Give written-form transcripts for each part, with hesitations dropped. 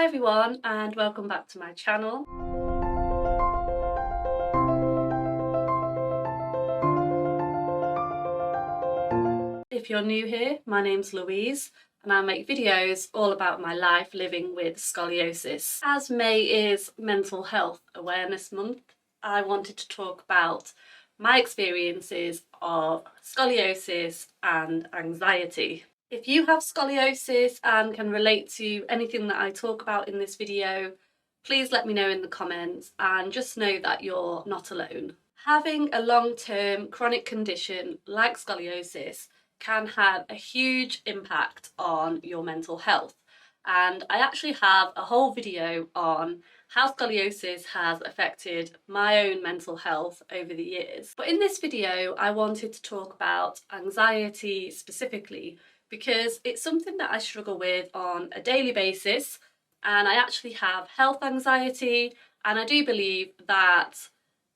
everyone, and welcome back to my channel. If you're new here, my name's Louise and I make videos all about my life living with scoliosis. As May is Mental Health Awareness Month, I wanted to talk about my experiences of scoliosis and anxiety. If you have scoliosis and can relate to anything that I talk about in this video, please let me know in the comments and just know that you're not alone. Having a long-term chronic condition like scoliosis can have a huge impact on your mental health, and I actually have a whole video on how scoliosis has affected my own mental health over the years. But in this video I wanted to talk about anxiety specifically because it's something that I struggle with on a daily basis, and I actually have health anxiety, and I do believe that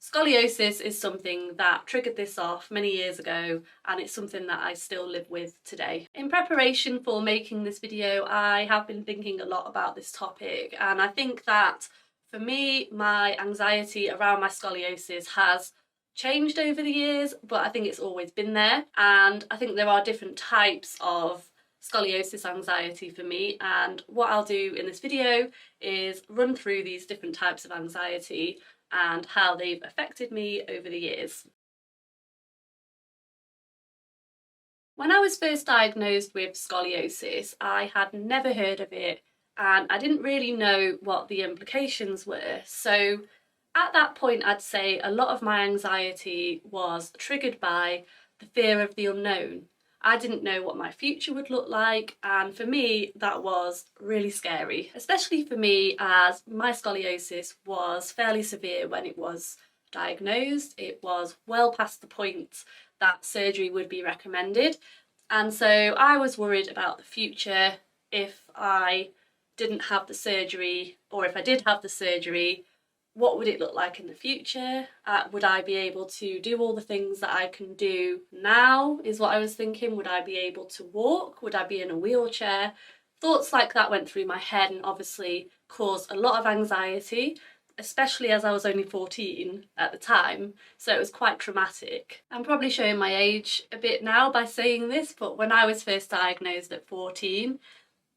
scoliosis is something that triggered this off many years ago, and it's something that I still live with today. In preparation for making this video, I have been thinking a lot about this topic, and I think that for me, my anxiety around my scoliosis has changed over the years, but I think it's always been there. And I think there are different types of scoliosis anxiety for me, and what I'll do in this video is run through these different types of anxiety and how they've affected me over the years. When I was first diagnosed with scoliosis, I had never heard of it and I didn't really know what the implications were. So at that point, I'd say a lot of my anxiety was triggered by the fear of the unknown. I didn't know what my future would look like, and for me that was really scary, especially for me as my scoliosis was fairly severe when it was diagnosed. It was well past the point that surgery would be recommended, and so I was worried about the future. If I didn't have the surgery, or if I did have the surgery, what would it look like in the future? Would I be able to do all the things that I can do now, is what I was thinking. Would I be able to walk? Would I be in a wheelchair? Thoughts like that went through my head and obviously caused a lot of anxiety, especially as I was only 14 at the time, so it was quite traumatic. I'm probably showing my age a bit now by saying this, but when I was first diagnosed at 14,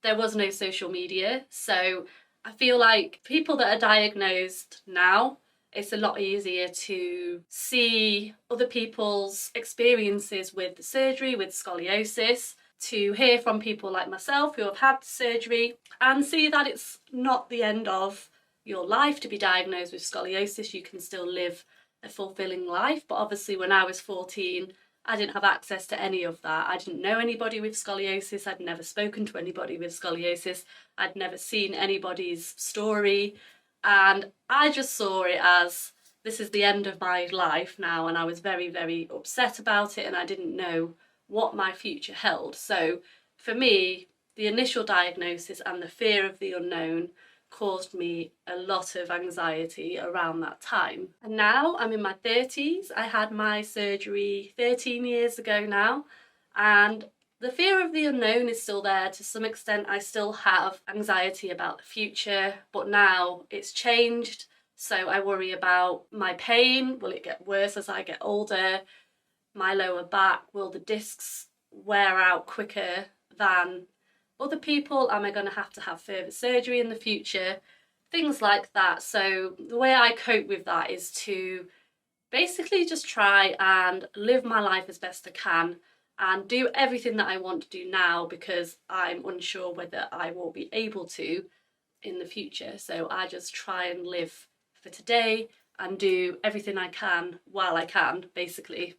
there was no social media, so I feel like people that are diagnosed now, it's a lot easier to see other people's experiences with the surgery, with scoliosis, to hear from people like myself who have had the surgery and see that it's not the end of your life to be diagnosed with scoliosis. You can still live a fulfilling life. But obviously when I was 14, I didn't have access to any of that. I didn't know anybody with scoliosis. I'd never spoken to anybody with scoliosis. I'd never seen anybody's story. And I just saw it as, this is the end of my life now. And I was very, very upset about it. And I didn't know what my future held. So for me, the initial diagnosis and the fear of the unknown caused me a lot of anxiety around that time. And now I'm in my 30s. I had my surgery 13 years ago now, and the fear of the unknown is still there to some extent. I still have anxiety about the future, but now it's changed. So I worry about my pain. Will it get worse as I get older? My lower back, will the discs wear out quicker than other people? Am I going to have further surgery in the future? Things like that. So the way I cope with that is to basically just try and live my life as best I can and do everything that I want to do now, because I'm unsure whether I will be able to in the future. So I just try and live for today and do everything I can while I can, basically.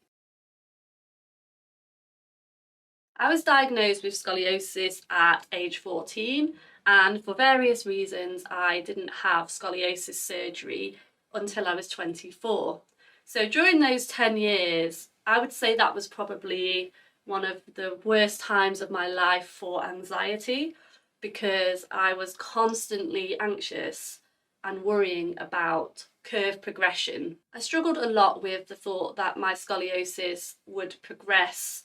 I was diagnosed with scoliosis at age 14, and for various reasons I didn't have scoliosis surgery until I was 24. So during those 10 years, I would say that was probably one of the worst times of my life for anxiety, because I was constantly anxious and worrying about curve progression. I struggled a lot with the thought that my scoliosis would progress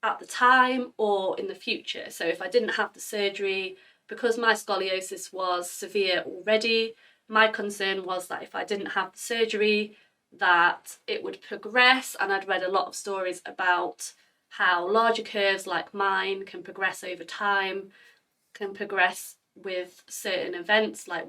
at the time or in the future. So if I didn't have the surgery, because my scoliosis was severe already, my concern was that if I didn't have the surgery, that it would progress. And I'd read a lot of stories about how larger curves like mine can progress over time, can progress with certain events, like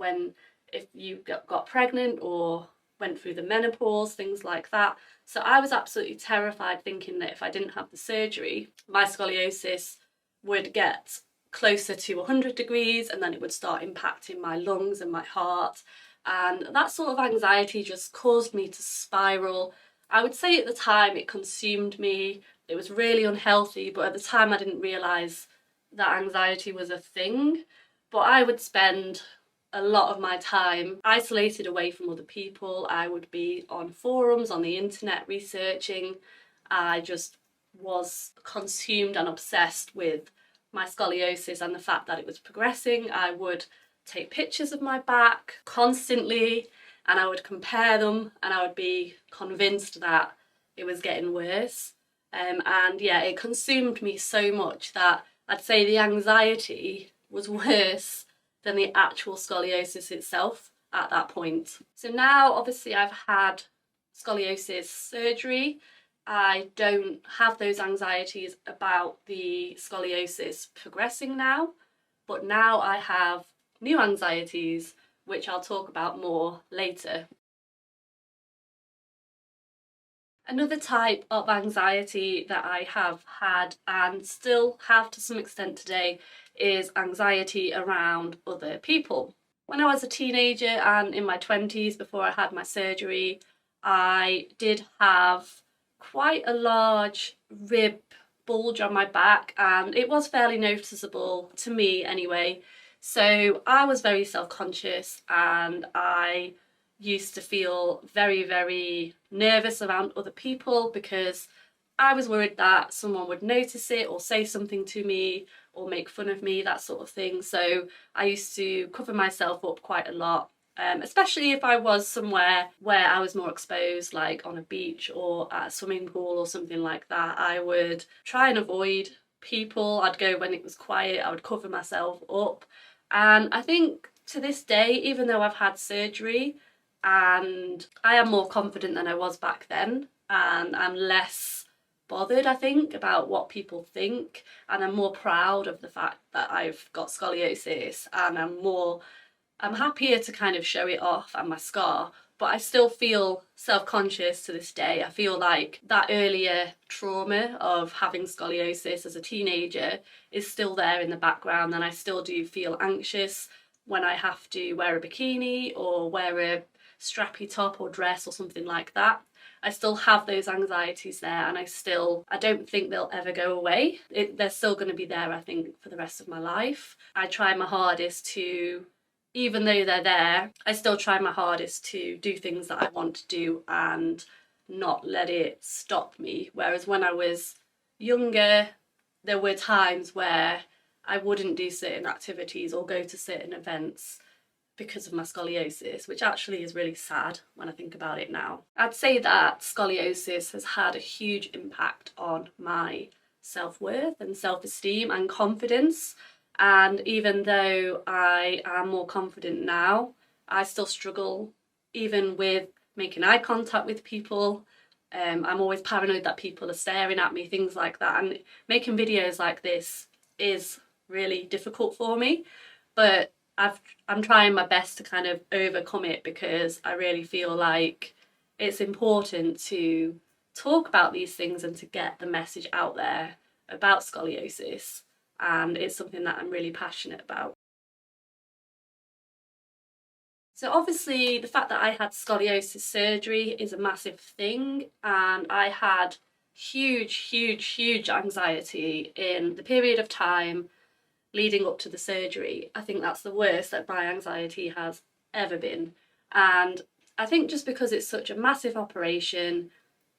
if you got pregnant or went through the menopause, things like that. So I was absolutely terrified, thinking that if I didn't have the surgery, my scoliosis would get closer to 100 degrees and then it would start impacting my lungs and my heart. And that sort of anxiety just caused me to spiral. I would say at the time it consumed me. It was really unhealthy, but at the time I didn't realise that anxiety was a thing. But I would spend a lot of my time isolated away from other people. I would be on forums on the internet researching. I just was consumed and obsessed with my scoliosis and the fact that it was progressing. I would take pictures of my back constantly and I would compare them, and I would be convinced that it was getting worse. And yeah, it consumed me so much that I'd say the anxiety was worse than the actual scoliosis itself at that point. So now obviously I've had scoliosis surgery. I don't have those anxieties about the scoliosis progressing now, but now I have new anxieties, which I'll talk about more later. Another type of anxiety that I have had and still have to some extent today is anxiety around other people. When I was a teenager and in my 20s, before I had my surgery, I did have quite a large rib bulge on my back, and it was fairly noticeable to me anyway. So I was very self-conscious and I used to feel very, very nervous around other people because I was worried that someone would notice it or say something to me or make fun of me, that sort of thing. So I used to cover myself up quite a lot, especially if I was somewhere where I was more exposed, like on a beach or at a swimming pool or something like that. I would try and avoid people. I'd go when it was quiet, I would cover myself up. And I think to this day, even though I've had surgery, and I am more confident than I was back then, and I'm less bothered, I think, about what people think, and I'm more proud of the fact that I've got scoliosis, and I'm happier to kind of show it off and my scar, but I still feel self-conscious to this day. I feel like that earlier trauma of having scoliosis as a teenager is still there in the background, and I still do feel anxious when I have to wear a bikini or wear a strappy top or dress or something like that. I still have those anxieties there, and I don't think they'll ever go away. They're still going to be there, I think, for the rest of my life. I try my hardest to, even though they're there, I still try my hardest to do things that I want to do and not let it stop me. Whereas when I was younger, there were times where I wouldn't do certain activities or go to certain events because of my scoliosis, which actually is really sad when I think about it now. I'd say that scoliosis has had a huge impact on my self-worth and self-esteem and confidence. And even though I am more confident now, I still struggle even with making eye contact with people. I'm always paranoid that people are staring at me, things like that. And making videos like this is really difficult for me, but I'm trying my best to kind of overcome it, because I really feel like it's important to talk about these things and to get the message out there about scoliosis, and it's something that I'm really passionate about. So obviously the fact that I had scoliosis surgery is a massive thing, and I had huge anxiety in the period of time leading up to the surgery. I think that's the worst that my anxiety has ever been. And I think just because it's such a massive operation,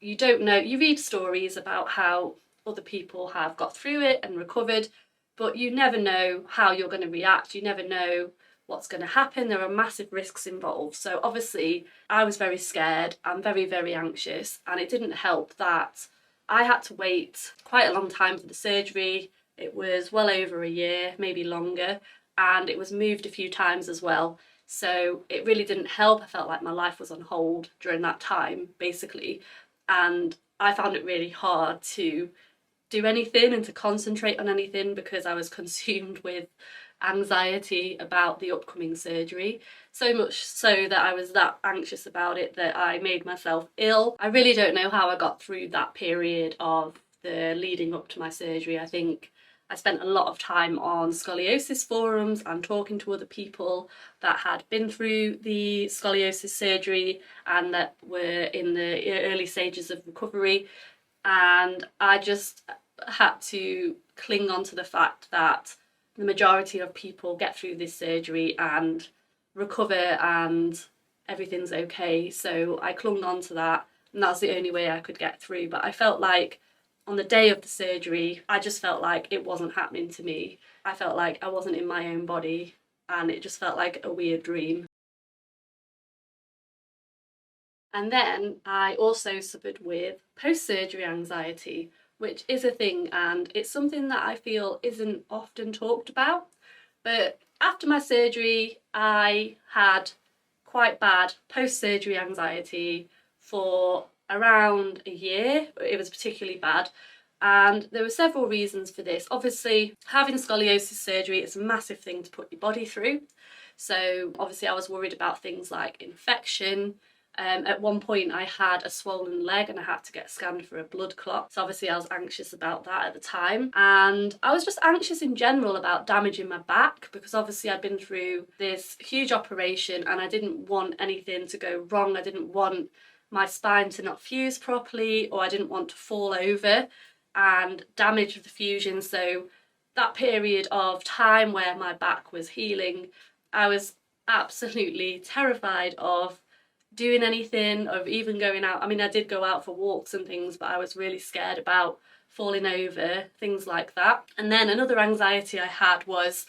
you don't know, you read stories about how other people have got through it and recovered, but you never know how you're going to react. You never know what's going to happen. There are massive risks involved. So obviously I was very scared and very anxious, and it didn't help that I had to wait quite a long time for the surgery. It was well over a year, maybe longer, and it was moved a few times as well. So it really didn't help. I felt like my life was on hold during that time, basically. And I found it really hard to do anything and to concentrate on anything because I was consumed with anxiety about the upcoming surgery. So much so that I was that anxious about it that I made myself ill. I really don't know how I got through that period of the leading up to my surgery. I think I spent a lot of time on scoliosis forums and talking to other people that had been through the scoliosis surgery and that were in the early stages of recovery. And I just had to cling on to the fact that the majority of people get through this surgery and recover and everything's okay. So I clung on to that, and that's the only way I could get through. But I felt like on the day of the surgery, I just felt like it wasn't happening to me. I felt like I wasn't in my own body, and it just felt like a weird dream. And then I also suffered with post-surgery anxiety, which is a thing, and it's something that I feel isn't often talked about. But after my surgery, I had quite bad post-surgery anxiety for around a year. It was particularly bad. And there were several reasons for this. Obviously, having scoliosis surgery is a massive thing to put your body through. So obviously I was worried about things like infection. At one point I had a swollen leg and I had to get scanned for a blood clot. So obviously I was anxious about that at the time. And I was just anxious in general about damaging my back because obviously I'd been through this huge operation and I didn't want anything to go wrong. I didn't want my spine to not fuse properly, or I didn't want to fall over and damage the fusion. So that period of time where my back was healing, I was absolutely terrified of doing anything, of even going out. I mean, I did go out for walks and things, but I was really scared about falling over, things like that. And then another anxiety I had was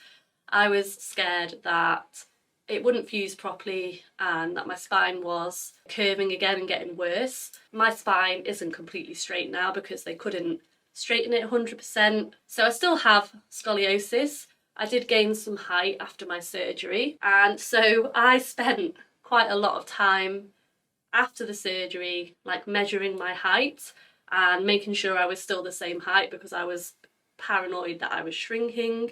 I was scared that it wouldn't fuse properly and that my spine was curving again and getting worse. My spine isn't completely straight now because they couldn't straighten it 100%. So I still have scoliosis. I did gain some height after my surgery, and so I spent quite a lot of time after the surgery like measuring my height and making sure I was still the same height because I was paranoid that I was shrinking.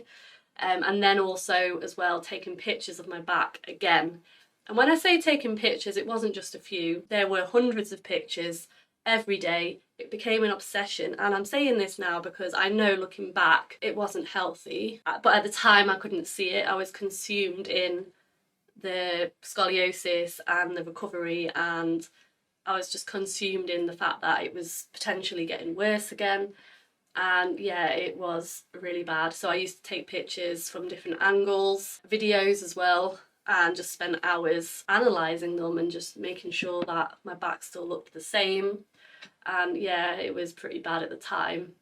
And then also as well taking pictures of my back again. And when I say taking pictures, it wasn't just a few. There were hundreds of pictures every day. It became an obsession, and I'm saying this now because I know looking back it wasn't healthy, but at the time I couldn't see it. I was consumed in the scoliosis and the recovery, and I was just consumed in the fact that it was potentially getting worse again. And yeah, it was really bad. So I used to take pictures from different angles, videos as well, and just spend hours analysing them and just making sure that my back still looked the same. And yeah, it was pretty bad at the time.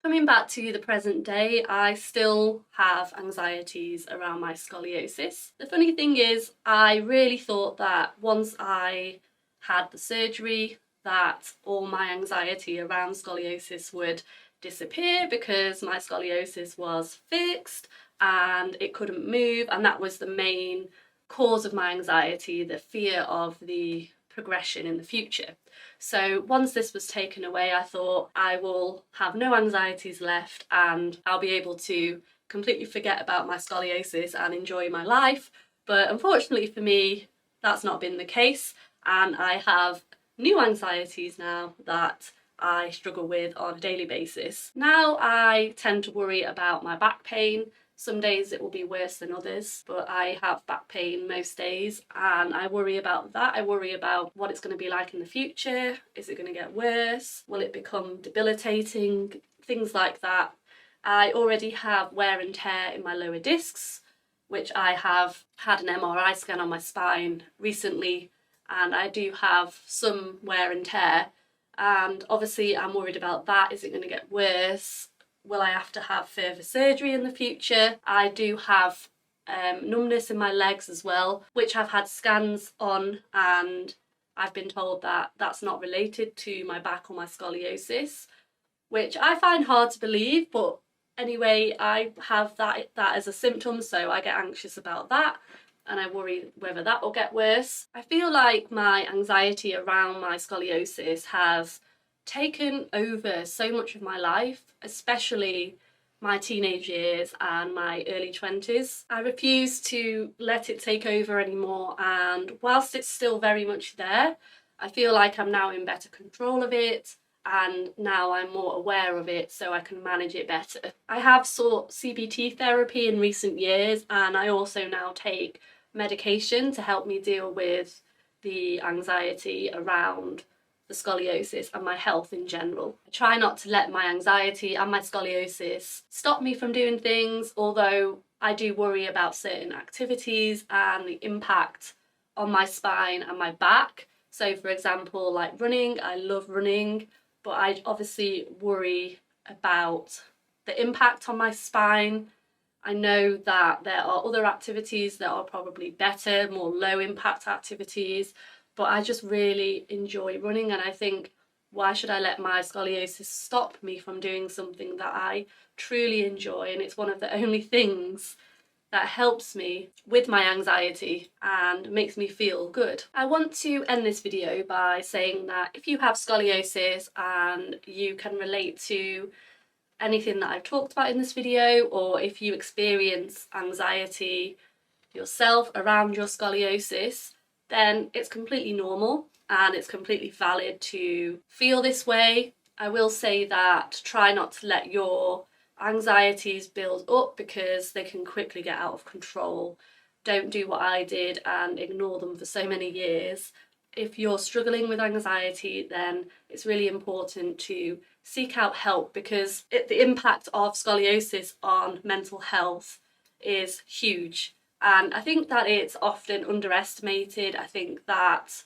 Coming back to the present day, I still have anxieties around my scoliosis. The funny thing is, I really thought that once I had the surgery, that all my anxiety around scoliosis would disappear because my scoliosis was fixed and it couldn't move, and that was the main cause of my anxiety, the fear of the progression in the future. So once this was taken away, I thought I will have no anxieties left and I'll be able to completely forget about my scoliosis and enjoy my life. But unfortunately for me, that's not been the case, and I have new anxieties now that I struggle with on a daily basis. Now I tend to worry about my back pain. Some days it will be worse than others, but I have back pain most days and I worry about that. I worry about what it's going to be like in the future. Is it going to get worse? Will it become debilitating? Things like that. I already have wear and tear in my lower discs, which I have had an MRI scan on my spine recently, and I do have some wear and tear. And obviously I'm worried about that. Is it going to get worse? Will I have to have further surgery in the future? I do have numbness in my legs as well, which I've had scans on, and I've been told that that's not related to my back or my scoliosis, which I find hard to believe, but Anyway, I have that as a symptom, so I get anxious about that and I worry whether that will get worse. I feel like my anxiety around my scoliosis has taken over so much of my life, especially my teenage years and my early 20s. I refuse to let it take over anymore, and whilst it's still very much there, I feel like I'm now in better control of it, and now I'm more aware of it so I can manage it better. I have sought CBT therapy in recent years, and I also now take medication to help me deal with the anxiety around the scoliosis and my health in general. I try not to let my anxiety and my scoliosis stop me from doing things, although I do worry about certain activities and the impact on my spine and my back. So for example, like running, I love running, but I obviously worry about the impact on my spine. I know that there are other activities that are probably better, more low impact activities, but I just really enjoy running, and I think, why should I let my scoliosis stop me from doing something that I truly enjoy? And it's one of the only things that helps me with my anxiety and makes me feel good. I want to end this video by saying that if you have scoliosis and you can relate to anything that I've talked about in this video, or if you experience anxiety yourself around your scoliosis, then it's completely normal and it's completely valid to feel this way. I will say that try not to let your anxieties build up because they can quickly get out of control. Don't do what I did and ignore them for so many years. If you're struggling with anxiety, then it's really important to seek out help, because the impact of scoliosis on mental health is huge. And I think that it's often underestimated. I think that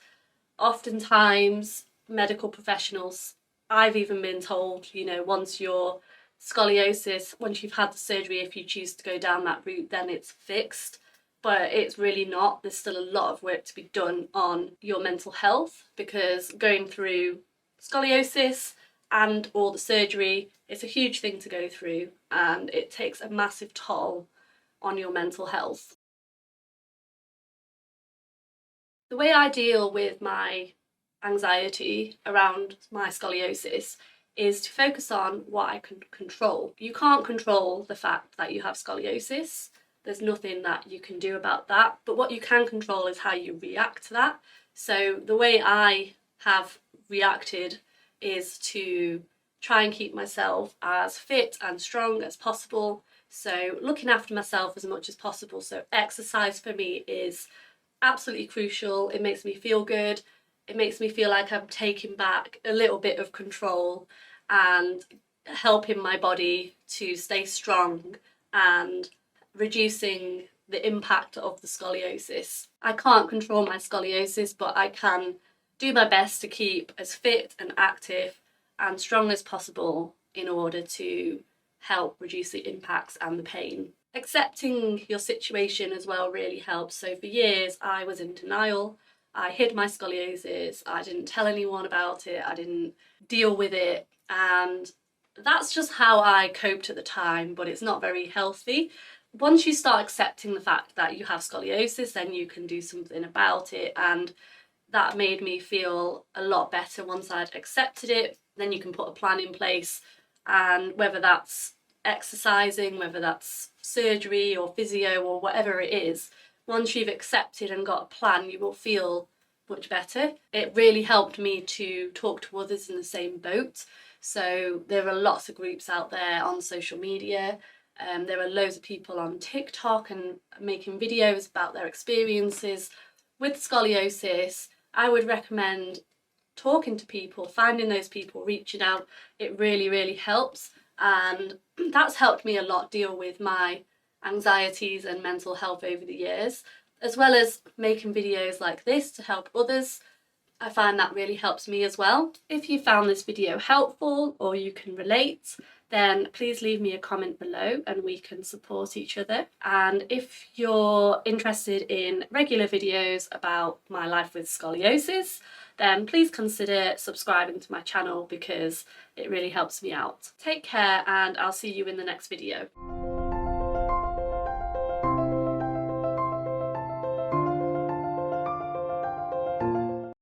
oftentimes medical professionals, I've even been told, you know, once you've had the surgery, if you choose to go down that route, then it's fixed. But it's really not. There's still a lot of work to be done on your mental health, because going through scoliosis and or the surgery, it's a huge thing to go through, and it takes a massive toll on your mental health. The way I deal with my anxiety around my scoliosis is to focus on what I can control. You can't control the fact that you have scoliosis. There's nothing that you can do about that, but what you can control is how you react to that. So the way I have reacted is to try and keep myself as fit and strong as possible. So looking after myself as much as possible. So exercise for me is absolutely crucial. It makes me feel good. It makes me feel like I'm taking back a little bit of control and helping my body to stay strong and reducing the impact of the scoliosis. I can't control my scoliosis, but I can do my best to keep as fit and active and strong as possible in order to help reduce the impacts and the pain. Accepting your situation as well really helps. So for years I was in denial. I hid my scoliosis, I didn't tell anyone about it, I didn't deal with it, and that's just how I coped at the time, but it's not very healthy. Once you start accepting the fact that you have scoliosis, then you can do something about it, and that made me feel a lot better once I'd accepted it. Then you can put a plan in place, and whether that's exercising, whether that's surgery or physio or whatever it is, once you've accepted and got a plan, you will feel much better. It really helped me to talk to others in the same boat. So there are lots of groups out there on social media. There are loads of people on TikTok and making videos about their experiences with scoliosis. I would recommend talking to people, finding those people, reaching out. It really, really helps. And that's helped me a lot deal with my anxieties and mental health over the years, as well as making videos like this to help others. I find that really helps me as well. If you found this video helpful or you can relate, then please leave me a comment below and we can support each other. And if you're interested in regular videos about my life with scoliosis, then please consider subscribing to my channel because it really helps me out. Take care, and I'll see you in the next video.